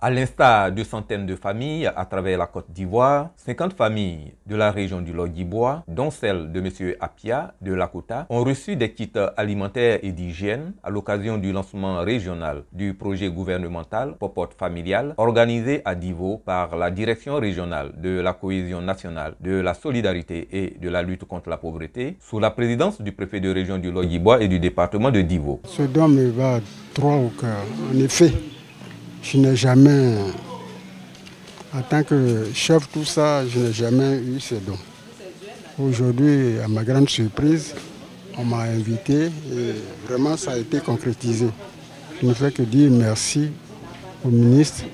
À l'instar de centaines de familles à travers la Côte d'Ivoire, 50 familles de la région du Logibwa, dont celle de M. Apia de Lakota, ont reçu des kits alimentaires et d'hygiène à l'occasion du lancement régional du projet gouvernemental Popote familial organisé à Divo par la Direction régionale de la cohésion nationale, de la solidarité et de la lutte contre la pauvreté, sous la présidence du préfet de région du Logibwa et du département de Divo. Ce don me va droit au cœur. En effet, je n'ai jamais, en tant que chef, tout ça, je n'ai jamais eu ce don. Aujourd'hui, à ma grande surprise, on m'a invité et vraiment ça a été concrétisé. Je ne fais que dire merci au ministre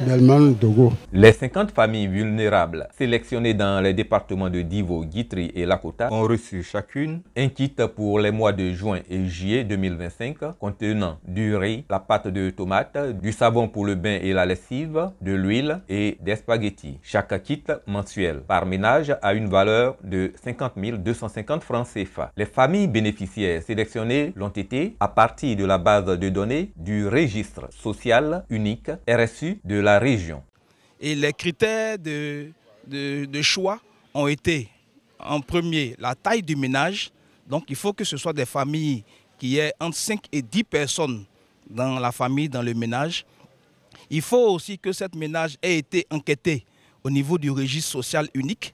Belman Dogo. Les 50 familles vulnérables sélectionnées dans les départements de Divo, Guitry et Lakota ont reçu chacune un kit pour les mois de juin et juillet 2025 contenant du riz, la pâte de tomate, du savon pour le bain et la lessive, de l'huile et des spaghettis. Chaque kit mensuel par ménage a une valeur de 50 250 francs CFA. Les familles bénéficiaires sélectionnées l'ont été à partir de la base de données du registre social unique RSU de la région. Et les critères de choix ont été, en premier, la taille du ménage. Donc il faut que ce soit des familles qui aient entre 5 et 10 personnes dans la famille, dans le ménage. Il faut aussi que cette ménage ait été enquêté au niveau du registre social unique.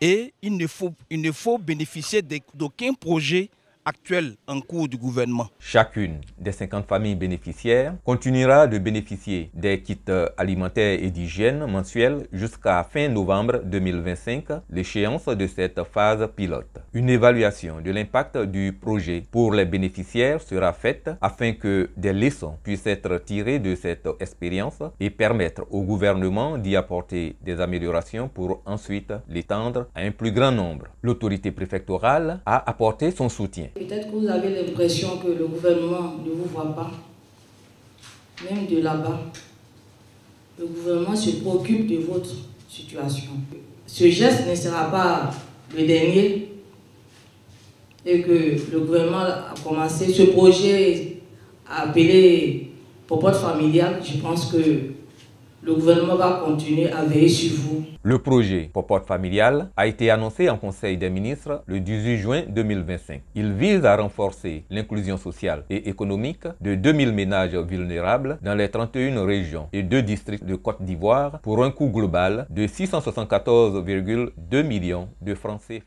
Et il ne faut bénéficier d'aucun projet actuel en cours du gouvernement. Chacune des 50 familles bénéficiaires continuera de bénéficier des kits alimentaires et d'hygiène mensuels jusqu'à fin novembre 2025, l'échéance de cette phase pilote. Une évaluation de l'impact du projet pour les bénéficiaires sera faite afin que des leçons puissent être tirées de cette expérience et permettre au gouvernement d'y apporter des améliorations pour ensuite l'étendre à un plus grand nombre. L'autorité préfectorale a apporté son soutien. Peut-être que vous avez l'impression que le gouvernement ne vous voit pas, même de là-bas. Le gouvernement se préoccupe de votre situation. Ce geste ne sera pas le dernier et que le gouvernement a commencé ce projet appelé Popote familial. Je pense que le gouvernement va continuer à veiller sur vous. Le projet Popote familial a été annoncé en Conseil des ministres le 18 juin 2025. Il vise à renforcer l'inclusion sociale et économique de 2000 ménages vulnérables dans les 31 régions et 2 districts de Côte d'Ivoire pour un coût global de 674,2 millions de francs CFA.